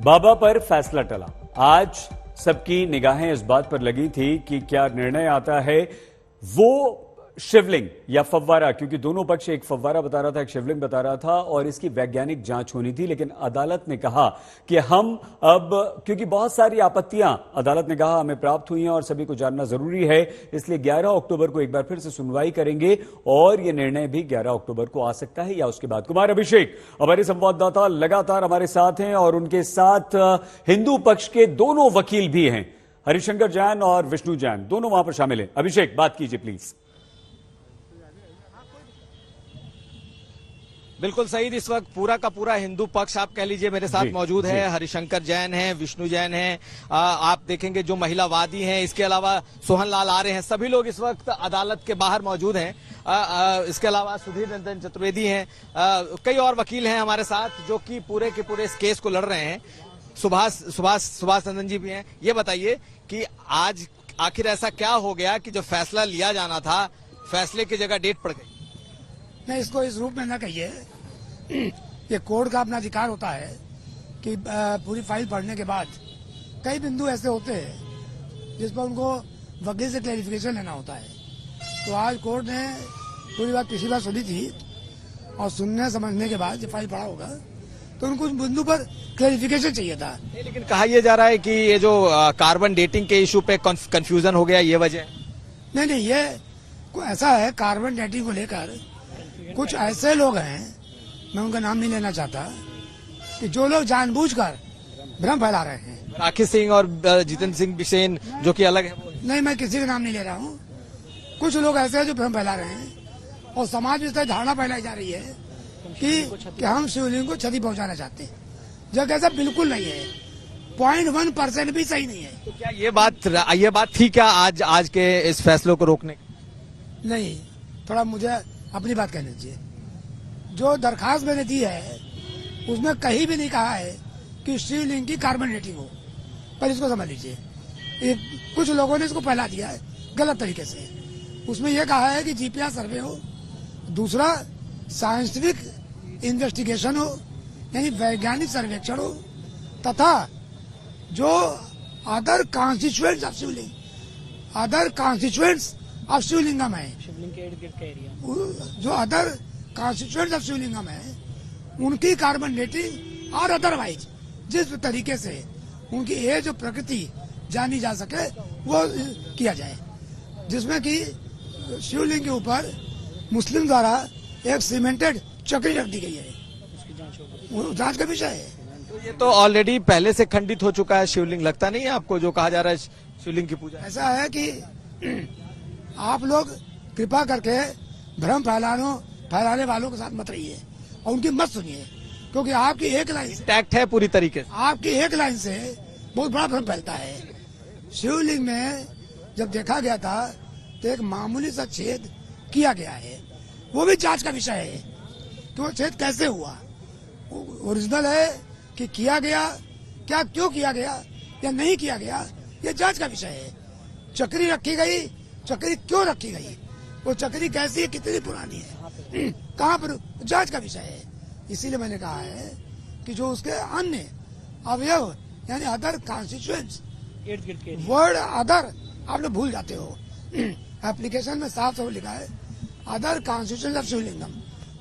बाबा पर फैसला टला। आज सबकी निगाहें इस बात पर लगी थी कि क्या निर्णय आता है, वो शिवलिंग या फव्वारा, क्योंकि दोनों पक्ष, एक फव्वारा बता रहा था, एक शिवलिंग बता रहा था, और इसकी वैज्ञानिक जांच होनी थी। लेकिन अदालत ने कहा कि हम अब, क्योंकि बहुत सारी आपत्तियां अदालत ने कहा हमें प्राप्त हुई हैं और सभी को जानना जरूरी है, इसलिए 11 अक्टूबर को एक बार फिर से सुनवाई करेंगे और यह निर्णय भी 11 अक्टूबर को आ सकता है या उसके बाद। कुमार अभिषेक हमारे संवाददाता लगातार हमारे साथ हैं और उनके साथ हिंदू पक्ष के दोनों वकील भी हैं, हरिशंकर जैन और विष्णु जैन, दोनों वहां पर शामिल हैं। अभिषेक, बात कीजिए प्लीज। बिल्कुल सही। इस वक्त पूरा का पूरा हिंदू पक्ष आप कह लीजिए मेरे साथ मौजूद है। हरिशंकर जैन हैं, विष्णु जैन हैं, आप देखेंगे जो महिलावादी हैं, इसके अलावा सोहन लाल आर्य हैं, सभी लोग इस वक्त अदालत के बाहर मौजूद हैं। इसके अलावा सुधीर रंजन चतुर्वेदी हैं, कई और वकील हैं हमारे साथ जो कि पूरे के पूरे इस केस को लड़ रहे हैं। सुभाष रंजन जी भी हैं। ये बताइए कि आज आखिर ऐसा क्या हो गया कि जो फैसला लिया जाना था, फैसले की जगह डेट पड़ गई? नहीं, इसको इस रूप में ना कहिए। ये कोर्ट का अपना अधिकार होता है कि पूरी फाइल पढ़ने के बाद कई बिंदु ऐसे होते हैं जिस पर उनको वकील से क्लैरिफिकेशन लेना होता है। तो आज कोर्ट ने पूरी बात पिछली बार सुनी थी और सुनने समझने के बाद जब फाइल पढ़ा होगा तो उनको उस बिंदु पर क्लैरिफिकेशन चाहिए था। लेकिन कहा यह जा रहा है कि ये जो कार्बन डेटिंग के इशू पे कंफ्यूजन हो गया, ये वजह? नहीं, ये ऐसा है, कार्बन डेटिंग को लेकर कुछ ऐसे लोग हैं, मैं उनका नाम नहीं लेना चाहता, कि जो लोग जानबूझकर भ्रम फैला रहे हैं। राखी सिंह और जितेंद्र सिंह बिसेन जो कि अलग है। नहीं, मैं किसी का नाम नहीं ले रहा हूँ। कुछ लोग ऐसे हैं जो भ्रम फैला रहे हैं और समाज में इस तरह धारणा फैलाई जा रही है कि हम शिवलिंग को क्षति पहुंचाना चाहते हैं, जबकि ऐसा बिल्कुल नहीं है। 0.1% भी सही नहीं है। तो क्या ये बात थी क्या आज के इस फैसले को रोकने? नहीं, थोड़ा मुझे अपनी बात कहनी चाहिए। जो दरखास्त मैंने दी है उसमें कहीं भी नहीं कहा है कि शिवलिंग की कार्बन डेटिंग हो, पर इसको समझ लीजिए, कुछ लोगों ने इसको फैला दिया है गलत तरीके से। उसमें यह कहा है कि जीपीआर सर्वे हो, दूसरा साइंटिफिक इन्वेस्टिगेशन हो, यानी वैज्ञानिक सर्वेक्षण हो, तथा जो अदर कॉन्स्टिट्यूएंट्स ऑफ शिवलिंग, शिवलिंगम है, जो अदर कॉन्स्टिट्यूएंट्स ऑफ शिवलिंगम है, उनकी कार्बन डेटिंग और अदरवाइज जिस तरीके से उनकी एज और प्रकृति जानी जा सके वो किया जाए, जिसमें कि शिवलिंग के ऊपर मुस्लिम द्वारा एक सीमेंटेड चक्री रख दी गई है, वो जांच का विषय है। तो ये तो ऑलरेडी पहले से खंडित हो चुका है शिवलिंग, लगता नहीं है आपको जो कहा जा रहा है शिवलिंग की पूजा? ऐसा है कि आप लोग कृपा करके भ्रम फैलाने वालों के साथ मत रहिए और उनकी मत सुनिए, क्योंकि आपकी एक लाइन से टैक्ट है पूरी तरीके से, आपकी एक लाइन से बहुत बड़ा भ्रम फैलता है। शिवलिंग में जब देखा गया था तो एक मामूली सा छेद किया गया है, वो भी जांच का विषय है कि वो छेद कैसे हुआ, ओरिजिनल है कि किया गया, क्या क्यों किया गया या नहीं किया गया, ये जांच का विषय है। चक्री रखी गई, चक्री क्यों रखी गई, वो चक्री कैसी है, कितनी पुरानी है, कहाँ पर, जांच का विषय है। इसीलिए मैंने कहा है कि जो उसके अन्य अवयव यानी अदर कॉन्स्टिट्यूएंट्स, वर्ड अदर आप लोग भूल जाते हो, एप्लीकेशन में साफ साफ लिखा है अदर कॉन्स्टिट्यूएंट्स ऑफ शिवलिंगम,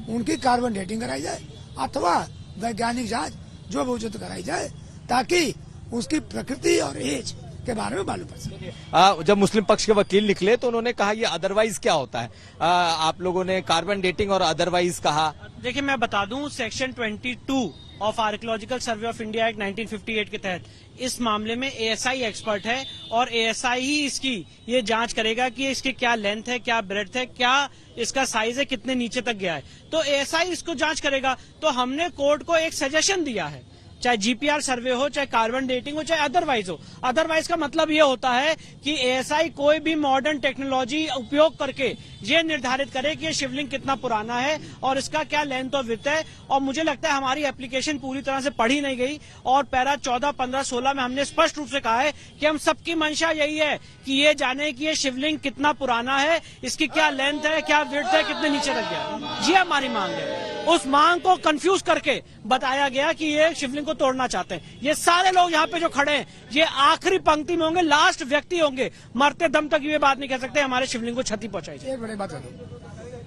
उनकी कार्बन डेटिंग कराई जाए अथवा वैज्ञानिक जांच जो भी उचित कराई जाए, ताकि उसकी प्रकृति और एज के बारे में मालूम पड़ सके। जब मुस्लिम पक्ष के वकील निकले तो उन्होंने कहा ये अदरवाइज क्या होता है? आप लोगों ने कार्बन डेटिंग और अदरवाइज कहा। देखिए, मैं बता दूं, section 22 of archaeological survey of India act 1958 के तहत इस मामले में एएसआई एक्सपर्ट है और एएसआई ही इसकी ये जांच करेगा कि इसकी क्या लेंथ है, क्या ब्रेड्थ है, क्या इसका साइज है, कितने नीचे तक गया है, तो एएसआई इसको जांच करेगा। तो हमने कोर्ट को एक सजेशन दिया है, चाहे जीपीआर सर्वे हो, चाहे कार्बन डेटिंग हो, चाहे अदरवाइज हो। अदरवाइज का मतलब ये होता है कि एएसआई कोई भी मॉडर्न टेक्नोलॉजी उपयोग करके ये निर्धारित करे कि ये शिवलिंग कितना पुराना है और इसका क्या लेंथ और विड्थ है। और मुझे लगता है हमारी एप्लीकेशन पूरी तरह से पढ़ी नहीं गई और पैरा 14, 15, 16 में हमने स्पष्ट रूप से कहा है कि हम सबकी मंशा यही है कि ये जाने कि ये शिवलिंग कितना पुराना है, इसकी क्या लेंथ है, क्या विड्थ है, कितने नीचे तक गया, ये हमारी मांग है। उस मांग को कंफ्यूज करके बताया गया कि ये शिवलिंग को तोड़ना चाहते हैं। ये सारे लोग यहाँ पे जो खड़े हैं ये आखिरी पंक्ति में होंगे, लास्ट व्यक्ति होंगे, मरते दम तक ये बात नहीं कह सकते हमारे शिवलिंग को क्षति पहुंचाई जाए। एक बड़ी बात करूं,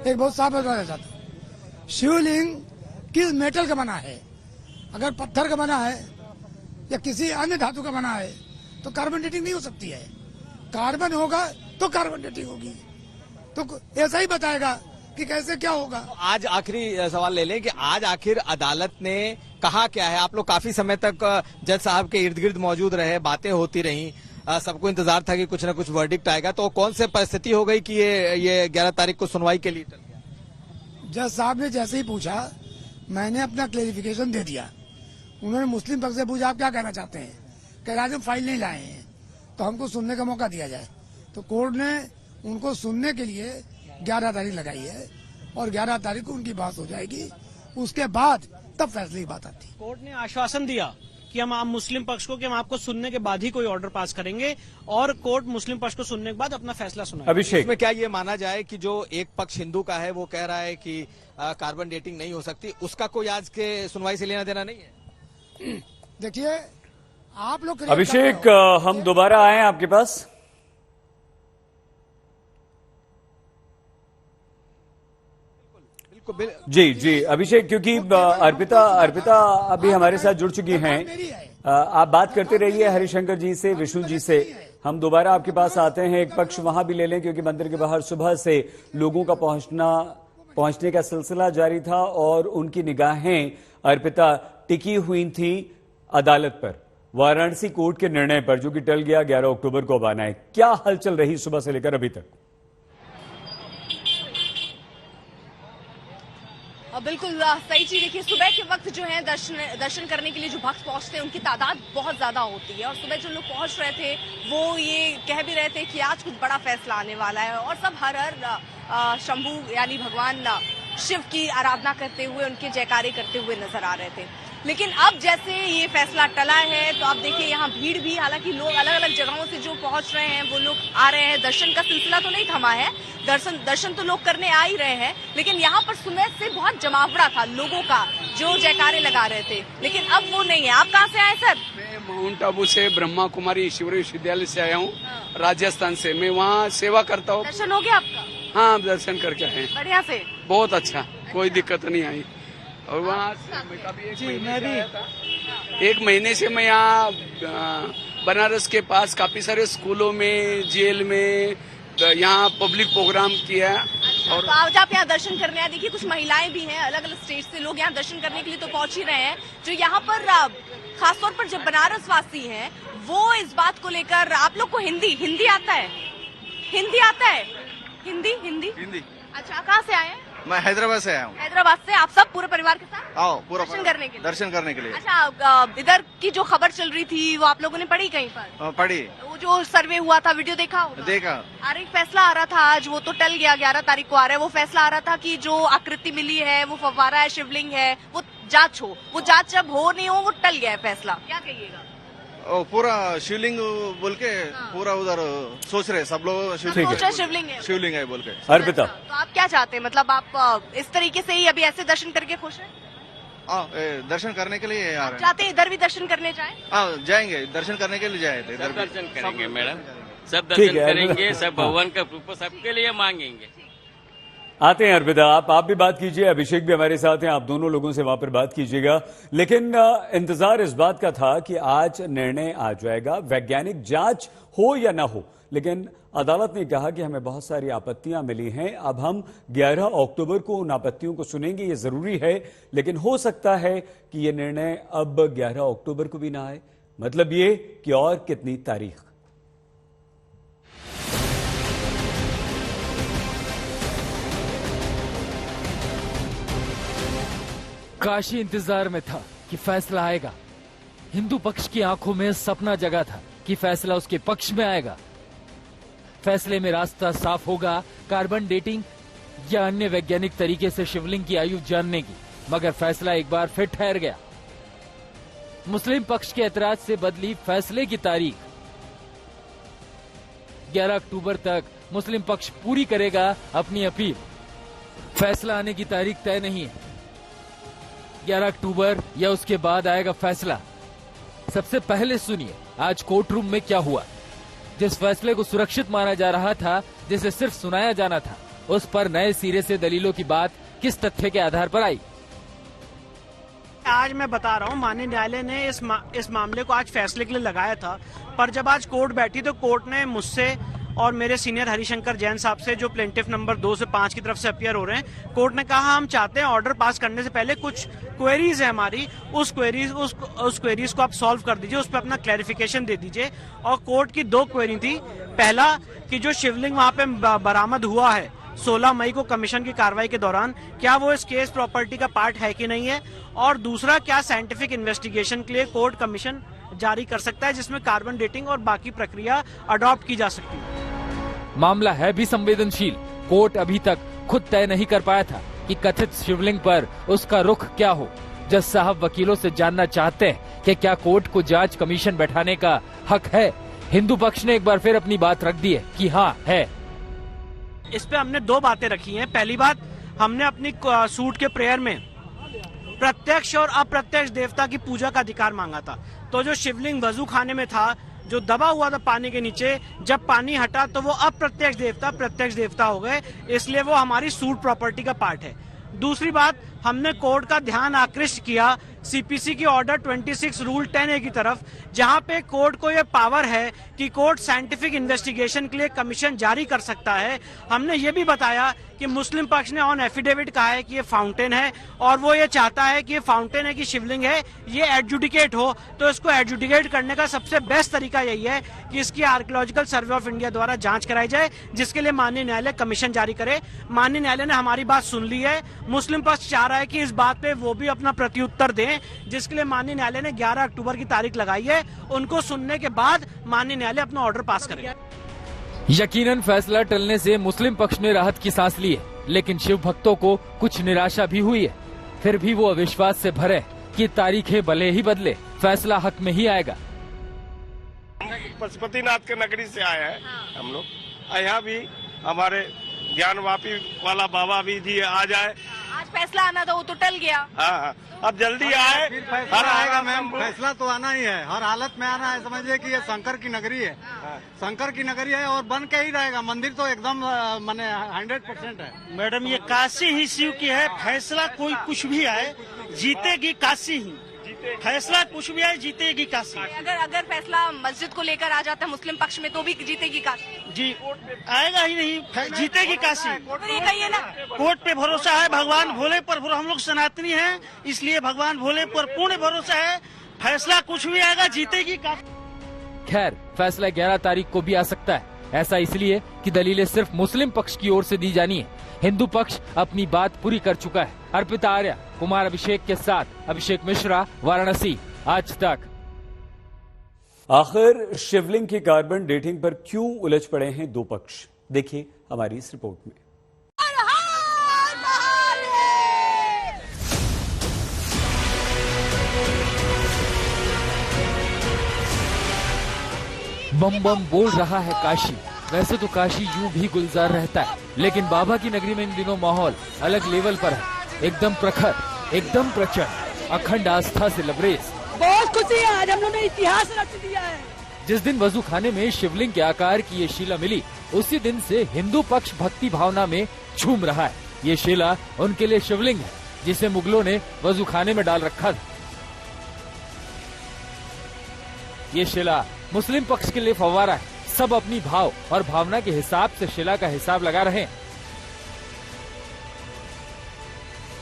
एक बहुत साफ बात बताना चाहता हूं। शिवलिंग किस मेटल का बना है? अगर पत्थर का बना है या किसी अन्य धातु का बना है तो कार्बन डेटिंग नहीं हो सकती है। कार्बन होगा तो कार्बन डेटिंग होगी, तो ऐसा ही बताएगा कि कैसे क्या होगा। आज आखिरी सवाल ले लें कि आज आखिर अदालत ने कहा क्या है? आप लोग काफी समय तक जज साहब के इर्द गिर्द मौजूद रहे, बातें होती रही, सबको इंतजार था कि कुछ न कुछ वर्डिक्ट आएगा, तो कौन से परिस्थिति हो गई कि ये 11 तारीख को सुनवाई के लिए टल गया? जज साहब ने जैसे ही पूछा मैंने अपना क्लेरिफिकेशन दे दिया। उन्होंने मुस्लिम पक्ष से पूछा आप क्या कहना चाहते हैं? कह रहा हम फाइल नहीं लाए हैं तो हमको सुनने का मौका दिया जाए। तो कोर्ट ने उनको सुनने के लिए 11 तारीख लगाई है और 11 तारीख को उनकी बात हो जाएगी, उसके बाद तब फैसले की बात आती है। कोर्ट ने आश्वासन दिया कि हम आप मुस्लिम पक्ष को कि हम आपको सुनने के बाद ही कोई ऑर्डर पास करेंगे और कोर्ट मुस्लिम पक्ष को सुनने के बाद अपना फैसला सुनाएगा। अभिषेक, इसमें क्या ये माना जाए कि जो एक पक्ष हिंदू का है वो कह रहा है कि कार्बन डेटिंग नहीं हो सकती, उसका कोई आज के सुनवाई से लेना देना नहीं है? देखिए आप लोग अभिषेक, हम दोबारा आए आपके पास। जी जी अभिषेक, क्योंकि अर्पिता अभी हमारे साथ जुड़ चुकी हैं। आप बात करते रहिए हरिशंकर जी से, विष्णु जी से। हम दोबारा आपके पास आते हैं, एक पक्ष वहां भी ले लें क्योंकि मंदिर के बाहर सुबह से लोगों का पहुंचने का सिलसिला जारी था और उनकी निगाहें अर्पिता टिकी हुई थी अदालत पर, वाराणसी कोर्ट के निर्णय पर, जो कि टल गया 11 अक्टूबर को अब आना है। क्या हलचल रही सुबह से लेकर अभी तक? बिल्कुल सही चीज। देखिए सुबह के वक्त जो है दर्शन करने के लिए जो भक्त पहुंचते हैं उनकी तादाद बहुत ज्यादा होती है और सुबह जो लोग पहुंच रहे थे वो ये कह भी रहे थे कि आज कुछ बड़ा फैसला आने वाला है और सब हर हर शंभू यानी भगवान शिव की आराधना करते हुए, उनके जयकारे करते हुए नजर आ रहे थे। लेकिन अब जैसे ये फैसला टला है तो आप देखिए यहाँ भीड़ भी, हालांकि लोग अलग अलग जगहों से जो पहुंच रहे हैं वो लोग आ रहे हैं। दर्शन का सिलसिला तो नहीं थमा है, दर्शन तो लोग करने आ ही रहे हैं, लेकिन यहाँ पर सुबह से बहुत जमावड़ा था लोगों का जो जयकारे लगा रहे थे, लेकिन अब वो नहीं है। आप कहाँ से आए सर? मैं माउंट आबू से ब्रह्मा कुमारी ईश्वरीय विश्वविद्यालय से आया हूँ, राजस्थान से। मैं वहाँ सेवा करता हूँ। दर्शन हो गया आपका? हाँ, दर्शन करके आए। बढ़िया से? बहुत अच्छा, कोई दिक्कत नहीं आई। और वहाँ एक महीने से मैं यहाँ बनारस के पास काफी सारे स्कूलों में, जेल में यहाँ पब्लिक प्रोग्राम किया। और तो आज आप यहाँ दर्शन करने आए, देखिए कुछ महिलाएं भी हैं, अलग अलग स्टेट से लोग यहाँ दर्शन करने के लिए तो पहुंच ही रहे हैं। जो यहाँ पर खासतौर पर जो बनारस वासी हैं वो इस बात को लेकर, आप लोग को हिंदी आता है? हिंदी आता है? हिंदी। अच्छा, कहाँ से आए हैं? मैं हैदराबाद से आया हूँ। हैदराबाद से? आप सब पूरे परिवार के साथ? आओ, पूरा दर्शन करने के लिए। अच्छा, इधर की जो खबर चल रही थी वो आप लोगों ने पढ़ी कहीं पर? पढ़ी। वो जो सर्वे हुआ था, वीडियो देखा होगा? देखा। अरे एक फैसला आ रहा था आज, वो तो टल गया, 11 तारीख को आ रहा है। वो फैसला आ रहा था कि जो आकृति मिली है वो फव्वारा है, शिवलिंग है, वो जांच हो। वो जांच जब हो नहीं हो वो टल गया है फैसला, क्या कहिएगा? पूरा शिवलिंग बोल के पूरा उधर सोच रहे सब लोग, शिवलिंग है बोल के। अर्पिता, तो आप क्या चाहते हैं? मतलब आप इस तरीके से ही अभी ऐसे दर्शन करके खुश हैं? दर्शन करने के लिए आ रहे हैं। चाहते हैं इधर भी दर्शन करने जाएं? जाएंगे, दर्शन करने के लिए जाए थे। इधर दर्शन करेंगे मैडम, सब दर्शन करेंगे, सब भगवान का रूप सबके लिए मांगेंगे। आते हैं अर्पिता, आप भी बात कीजिए, अभिषेक भी हमारे साथ हैं, आप दोनों लोगों से वहां पर बात कीजिएगा। लेकिन इंतजार इस बात का था कि आज निर्णय आ जाएगा, वैज्ञानिक जांच हो या ना हो, लेकिन अदालत ने कहा कि हमें बहुत सारी आपत्तियां मिली हैं, अब हम 11 अक्टूबर को उन आपत्तियों को सुनेंगे, ये जरूरी है। लेकिन हो सकता है कि ये निर्णय अब 11 अक्टूबर को भी ना आए। मतलब ये कि और कितनी तारीख। काशी इंतजार में था कि फैसला आएगा। हिंदू पक्ष की आंखों में सपना जगा था कि फैसला उसके पक्ष में आएगा। फैसले में रास्ता साफ होगा, कार्बन डेटिंग या अन्य वैज्ञानिक तरीके से शिवलिंग की आयु जानने की। मगर फैसला एक बार फिर ठहर गया। मुस्लिम पक्ष के ऐतराज से बदली फैसले की तारीख। 11 अक्टूबर तक मुस्लिम पक्ष पूरी करेगा अपनी अपील। फैसला आने की तारीख तय नहीं है। 11 अक्टूबर या उसके बाद आएगा फैसला। सबसे पहले सुनिए आज कोर्ट रूम में क्या हुआ। जिस फैसले को सुरक्षित माना जा रहा था, जिसे सिर्फ सुनाया जाना था, उस पर नए सिरे से दलीलों की बात किस तथ्य के आधार पर आई? आज मैं बता रहा हूँ, माननीय न्यायालय ने इस मामले को आज फैसले के लिए लगाया था, पर जब आज कोर्ट बैठी तो कोर्ट ने मुझसे और मेरे सीनियर हरिशंकर जैन साहब से, जो प्लेंटिफ नंबर 2 से 5 की तरफ से अपीयर हो रहे हैं, कोर्ट ने कहा हम चाहते हैं ऑर्डर पास करने से पहले कुछ क्वेरीज है हमारी, उस क्वेरीज को आप सॉल्व कर दीजिए, उस पर अपना क्लैरिफिकेशन दे दीजिए। और कोर्ट की 2 क्वेरी थी। पहला कि जो शिवलिंग वहां पे बरामद हुआ है 16 मई को कमीशन की कार्रवाई के दौरान, क्या वो इस केस प्रॉपर्टी का पार्ट है कि नहीं है, और दूसरा क्या साइंटिफिक इन्वेस्टिगेशन के लिए कोर्ट कमीशन जारी कर सकता है जिसमें कार्बन डेटिंग और बाकी प्रक्रिया अडॉप्ट की जा सकती है। मामला है भी संवेदनशील। कोर्ट अभी तक खुद तय नहीं कर पाया था कि कथित शिवलिंग पर उसका रुख क्या हो। जज साहब वकीलों से जानना चाहते हैं कि क्या कोर्ट को जांच कमीशन बैठाने का हक है। हिंदू पक्ष ने एक बार फिर अपनी बात रख दी है कि हाँ है। इस पे हमने 2 बातें रखी हैं। पहली बात, हमने अपनी सूट के प्रेयर में प्रत्यक्ष और अप्रत्यक्ष देवता की पूजा का अधिकार मांगा था। तो जो शिवलिंग वजू खाने में था, जो दबा हुआ था पानी के नीचे, जब पानी हटा तो वो अप्रत्यक्ष देवता प्रत्यक्ष देवता हो गए, इसलिए वो हमारी सूट प्रॉपर्टी का पार्ट है। दूसरी बात, हमने कोर्ट का ध्यान आकृष्ट किया सीपीसी की ऑर्डर 26 रूल 10A की तरफ, जहां पे कोर्ट को यह पावर है कि कोर्ट साइंटिफिक इन्वेस्टिगेशन के लिए कमीशन जारी कर सकता है। हमने ये भी बताया कि मुस्लिम पक्ष ने ऑन एफिडेविट कहा है कि ये फाउंटेन है, और वो ये चाहता है कि ये फाउंटेन है कि शिवलिंग है, ये एडजुडिकेट हो। तो इसको एडजुडिकेट करने का सबसे बेस्ट तरीका यही है कि इसकी आर्कियोलॉजिकल सर्वे ऑफ इंडिया द्वारा जांच कराई जाए, जिसके लिए माननीय न्यायालय कमीशन जारी करे। माननीय न्यायालय ने हमारी बात सुन ली है। मुस्लिम पक्ष चाह रहा है कि इस बात पे वो भी अपना प्रत्युत्तर दें, जिसके लिए माननीय न्यायालय ने 11 अक्टूबर की तारीख लगाई है। उनको सुनने के बाद माननीय न्यायालय अपना ऑर्डर पास करेगा। यकीनन फैसला टलने से मुस्लिम पक्ष ने राहत की सांस ली है, लेकिन शिव भक्तों को कुछ निराशा भी हुई है। फिर भी वो अविश्वास से भरे कि तारीखें भले ही बदले, फैसला हक में ही आएगा। पशुपतिनाथ के नगरी से आए हैं हम लोग, यहाँ भी हमारे ज्ञानवापी वाला बाबा भी जी आ जाए। आज फैसला आना था, वो तो टल गया। हाँ, अब जल्दी आए। हर आएगा मैम, फैसला तो आना ही है, हर हालत में आना है। समझिए कि ये शंकर की नगरी है, शंकर की नगरी है और बन के ही रहेगा। मंदिर तो एकदम माने 100% है। मैडम, ये काशी ही शिव की है। फैसला कोई कुछ भी आए, जीतेगी काशी ही। फैसला कुछ भी आए, जीतेगी काशी। अगर फैसला मस्जिद को लेकर आ जाता है मुस्लिम पक्ष में, तो भी जीतेगी काशी। जी, आएगा ही नहीं, जीतेगी काशी। कहिए ना, कोर्ट पे भरोसा है, भगवान भोले पर। हम लोग सनातनी हैं, इसलिए भगवान भोले पर पूर्ण भरोसा है। फैसला कुछ भी आएगा, जीतेगी काशी। खैर, फैसला 11 तारीख को भी आ सकता है। ऐसा इसलिए कि दलीलें सिर्फ मुस्लिम पक्ष की ओर से दी जानी है। हिंदू पक्ष अपनी बात पूरी कर चुका है। अर्पिता आर्या, कुमार अभिषेक के साथ अभिषेक मिश्रा, वाराणसी, आज तक। आखिर शिवलिंग की कार्बन डेटिंग पर क्यों उलझ पड़े हैं 2 पक्ष? देखिए हमारी इस रिपोर्ट में। बम बम बोल रहा है काशी। वैसे तो काशी यूं भी गुलजार रहता है, लेकिन बाबा की नगरी में इन दिनों माहौल अलग लेवल पर है। एकदम प्रखर, एकदम प्रचंड, अखंड आस्था से लबरेज। बहुत खुशी है, आज हम लोगों ने इतिहास रच दिया है। जिस दिन वजू खाने में शिवलिंग के आकार की ये शिला मिली, उसी दिन से हिंदू पक्ष भक्ति भावना में झूम रहा है। ये शिला उनके लिए शिवलिंग है, जिसे मुगलों ने वजू खाने में डाल रखा था। ये शिला मुस्लिम पक्ष के लिए फव्वारा है। सब अपनी भाव और भावना के हिसाब से शिला का हिसाब लगा रहे हैं।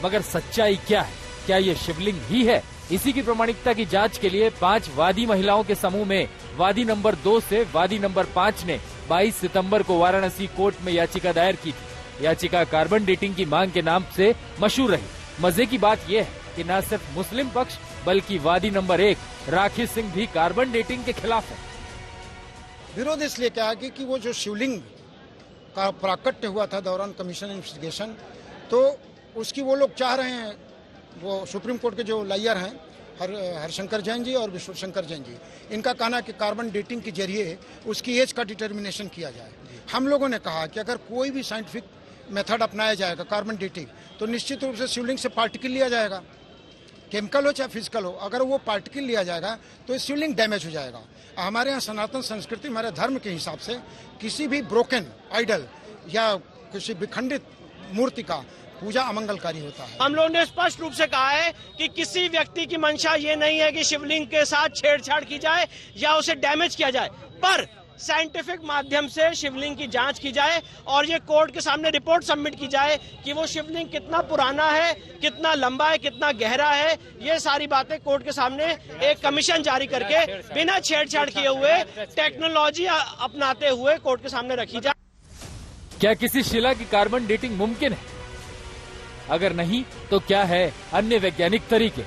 मगर सच्चाई क्या है? क्या ये शिवलिंग ही है? इसी की प्रामाणिकता की जांच के लिए 5 वादी महिलाओं के समूह में वादी नंबर 2 से वादी नंबर 5 ने 22 सितंबर को वाराणसी कोर्ट में याचिका दायर की थी। याचिका कार्बन डेटिंग की मांग के नाम से मशहूर रही। मजे की बात यह है कि न सिर्फ मुस्लिम पक्ष बल्कि वादी नंबर 1 राखी सिंह भी कार्बन डेटिंग के खिलाफ है। विरोध इसलिए क्या है कि वो जो शिवलिंग का प्राकट्य हुआ था दौरान कमीशन इन्वेस्टिगेशन, तो उसकी वो लोग चाह रहे हैं, वो सुप्रीम कोर्ट के जो लॉयर हैं हरिशंकर जैन जी और विष्णु शंकर जैन जी, इनका कहना है कि कार्बन डेटिंग के जरिए उसकी एज का डिटर्मिनेशन किया जाए। हम लोगों ने कहा कि अगर कोई भी साइंटिफिक मेथड अपनाया जाएगा कार्बन डेटिंग, तो निश्चित रूप से शिवलिंग से पार्टिकल लिया जाएगा। केमिकल हो चाहे फिजिकल हो, अगर वो पार्टिकल लिया जाएगा तो शिवलिंग डैमेज हो जाएगा। हमारे यहाँ सनातन संस्कृति, हमारे धर्म के हिसाब से किसी भी ब्रोकन आइडल या किसी विखंडित मूर्ति का पूजा अमंगलकारी होता है। हम लोगों ने स्पष्ट रूप से कहा है कि किसी व्यक्ति की मंशा ये नहीं है कि शिवलिंग के साथ छेड़छाड़ की जाए या उसे डैमेज किया जाए, पर साइंटिफिक माध्यम से शिवलिंग की जांच की जाए और ये कोर्ट के सामने रिपोर्ट सबमिट की जाए कि वो शिवलिंग कितना पुराना है, कितना लंबा है, कितना गहरा है। ये सारी बातें कोर्ट के सामने एक कमीशन जारी करके बिना छेड़छाड़ किए हुए टेक्नोलॉजी अपनाते हुए कोर्ट के सामने रखी जाए। क्या किसी शिला की कार्बन डेटिंग मुमकिन है? अगर नहीं तो क्या है अन्य वैज्ञानिक तरीके?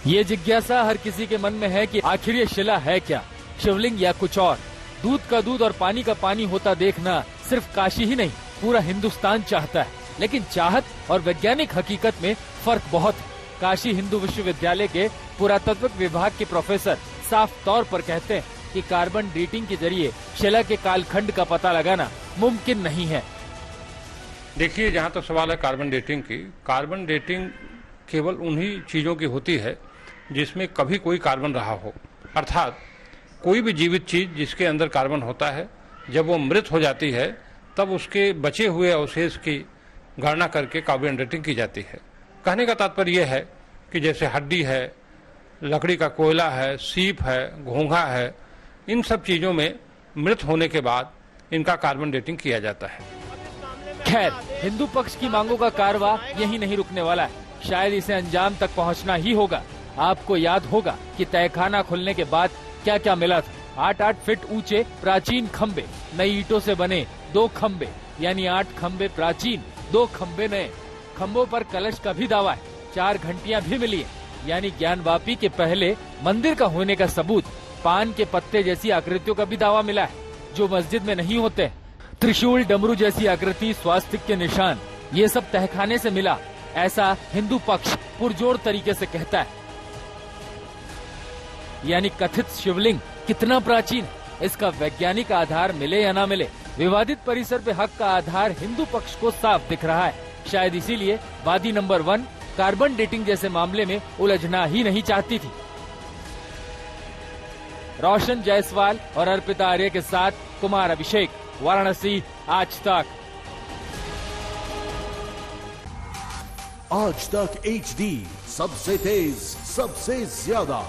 ये जिज्ञासा हर किसी के मन में है कि आखिर ये शिला है क्या, शिवलिंग या कुछ और। दूध का दूध और पानी का पानी होता देखना सिर्फ काशी ही नहीं पूरा हिंदुस्तान चाहता है, लेकिन चाहत और वैज्ञानिक हकीकत में फर्क बहुत है। काशी हिंदू विश्वविद्यालय के पुरातत्व विभाग के प्रोफेसर साफ तौर पर कहते हैं कि कार्बन डेटिंग के जरिए शिला के कालखंड का पता लगाना मुमकिन नहीं है। देखिए, जहाँ तक सवाल है कार्बन डेटिंग की, कार्बन डेटिंग केवल उन्हीं चीज़ों की होती है जिसमें कभी कोई कार्बन रहा हो। अर्थात कोई भी जीवित चीज़ जिसके अंदर कार्बन होता है, जब वो मृत हो जाती है तब उसके बचे हुए अवशेष की गणना करके कार्बन डेटिंग की जाती है। कहने का तात्पर्य यह है कि जैसे हड्डी है, लकड़ी का कोयला है, सीप है, घोंघा है, इन सब चीज़ों में मृत होने के बाद इनका कार्बन डेटिंग किया जाता है। खैर, हिंदू पक्ष की मांगों का कारवां यही नहीं रुकने वाला है, शायद इसे अंजाम तक पहुंचना ही होगा। आपको याद होगा कि तहखाना खुलने के बाद क्या क्या मिला था। 8-8 फीट ऊंचे प्राचीन खंबे, नई ईंटों से बने 2 खंबे, यानी 8 खंबे प्राचीन, 2 खंबे नए। खंबों पर कलश का भी दावा है। 4 घंटियां भी मिली है, यानी ज्ञानवापी के पहले मंदिर का होने का सबूत। पान के पत्ते जैसी आकृतियों का भी दावा मिला है, जो मस्जिद में नहीं होते। त्रिशूल, डमरू जैसी आकृति, स्वास्तिक के निशान, ये सब तहखाने से मिला, ऐसा हिंदू पक्ष पुरजोर तरीके से कहता है। यानी कथित शिवलिंग कितना प्राचीन, इसका वैज्ञानिक आधार मिले या ना मिले, विवादित परिसर पे हक का आधार हिंदू पक्ष को साफ दिख रहा है। शायद इसीलिए वादी नंबर 1 कार्बन डेटिंग जैसे मामले में उलझना ही नहीं चाहती थी। रोशन जायसवाल और अर्पिता आर्य के साथ कुमार अभिषेक, वाराणसी, आज तक। आज तक HD, सबसे तेज, सबसे ज्यादा।